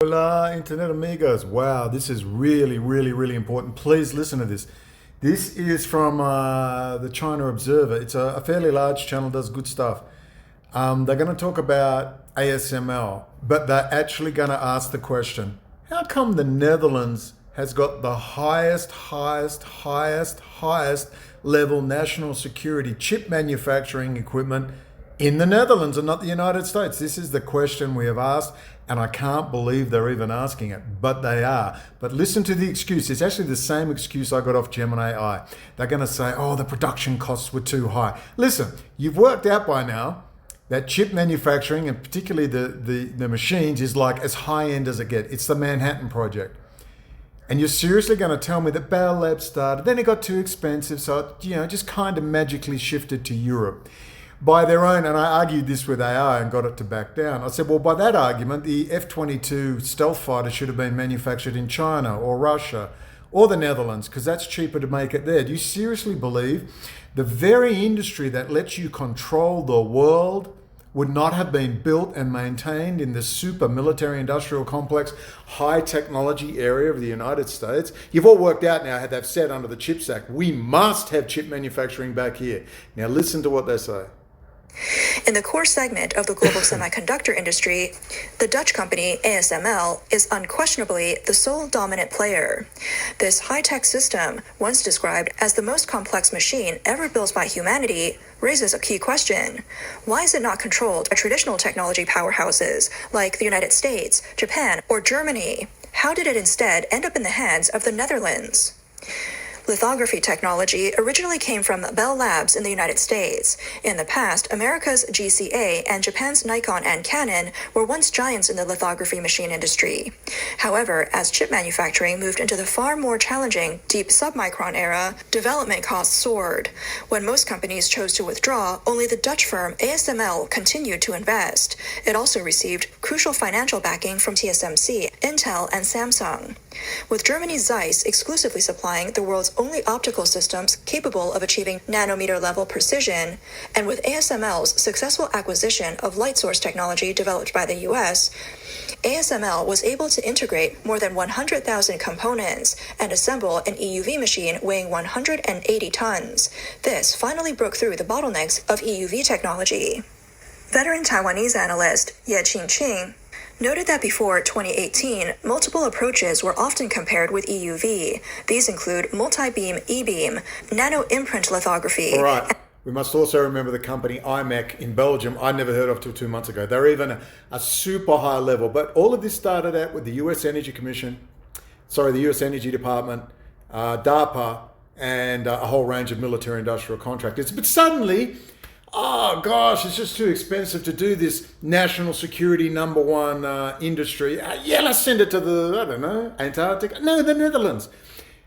Hola, Internet amigos. Wow, this is really, really, really important. Please listen to this. This is from the China Observer. It's a fairly large channel, does good stuff. They're going to talk about ASML, but they're actually going to ask the question, how come the Netherlands has got the highest level national security chip manufacturing equipment in the Netherlands and not the United States? This is the question we have asked, and I can't believe they're even asking it, but they are. But listen to the excuse. It's actually the same excuse I got off Gemini AI. They're going to say, oh, the production costs were too high. Listen, you've worked out by now that chip manufacturing, and particularly the machines, is like as high-end as it gets. It's the Manhattan Project. And you're seriously going to tell me that Bell Labs started, then it got too expensive, so it just kind of magically shifted to Europe by their own, and I argued this with AI and got it to back down. I said, well, by that argument, the F-22 stealth fighter should have been manufactured in China or Russia or the Netherlands, because that's cheaper to make it there. Do you seriously believe the very industry that lets you control the world would not have been built and maintained in the super military industrial complex, high technology area of the United States? You've all worked out now how they've said under the CHIPS Act, we must have chip manufacturing back here. Now listen to what they say. In the core segment of the global semiconductor industry, the Dutch company ASML is unquestionably the sole dominant player. This high-tech system, once described as the most complex machine ever built by humanity, raises a key question. Why is it not controlled by traditional technology powerhouses like the United States, Japan, or Germany? How did it instead end up in the hands of the Netherlands? Lithography technology originally came from Bell Labs in the United States. In the past, America's GCA and Japan's Nikon and Canon were once giants in the lithography machine industry. However, as chip manufacturing moved into the far more challenging deep submicron era, development costs soared. When most companies chose to withdraw, only the Dutch firm ASML continued to invest. It also received crucial financial backing from TSMC, Intel, and Samsung. With Germany's Zeiss exclusively supplying the world's only optical systems capable of achieving nanometer-level precision, and with ASML's successful acquisition of light source technology developed by the US, ASML was able to integrate more than 100,000 components and assemble an EUV machine weighing 180 tons. This finally broke through the bottlenecks of EUV technology. Veteran Taiwanese analyst Ye Qingqing noted that before 2018, multiple approaches were often compared with EUV. These include multi-beam E-beam, nano-imprint lithography. All right. We must also remember the company IMEC in Belgium, I'd never heard of till 2 months ago. They're even a super high level. But all of this started out with the US Energy the US Energy Department, DARPA, and a whole range of military industrial contractors. But suddenly, oh gosh, it's just too expensive to do this national security #1 industry. Let's send it to Antarctica. No, the Netherlands.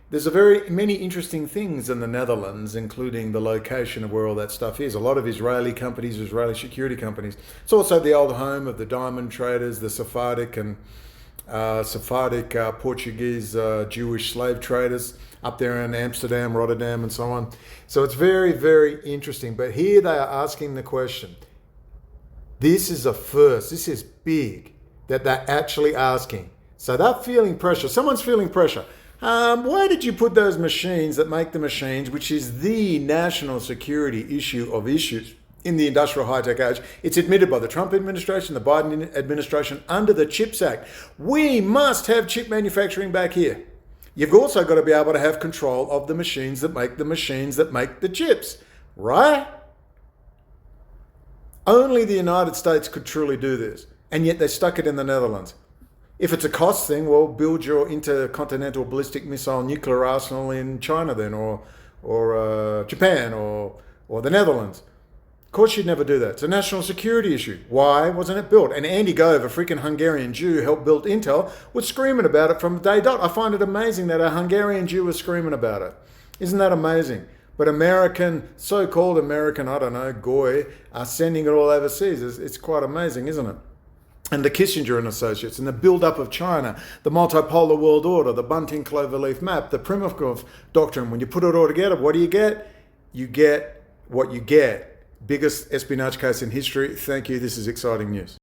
There's many interesting things in the Netherlands, including the location of where all that stuff is. A lot of Israeli companies, Israeli security companies. It's also the old home of the diamond traders, the Sephardic Portuguese Jewish slave traders up there in Amsterdam, Rotterdam, and so on. So it's very, very interesting. But here they are asking the question. This is a first. This is big that they're actually asking. So they're feeling pressure. Someone's feeling pressure. Why did you put those machines that make the machines, which is the national security issue of issues in the industrial high-tech age? It's admitted by the Trump administration, the Biden administration, under the CHIPS Act. We must have chip manufacturing back here. You've also got to be able to have control of the machines that make the chips, right? Only the United States could truly do this, and yet they stuck it in the Netherlands. If it's a cost thing, well, build your intercontinental ballistic missile nuclear arsenal in China then, or Japan, or the Netherlands. Of course you'd never do that. It's a national security issue. Why wasn't it built? And Andy Gove, a freaking Hungarian Jew who helped build Intel, was screaming about it from day dot. I find it amazing that a Hungarian Jew was screaming about it. Isn't that amazing? But so-called American, Goy, are sending it all overseas. It's quite amazing, isn't it? And the Kissinger and Associates, and the build-up of China, the multipolar world order, the Bunting Cloverleaf map, the Primakov doctrine. When you put it all together, what do you get? You get what you get. Biggest espionage case in history. Thank you. This is exciting news.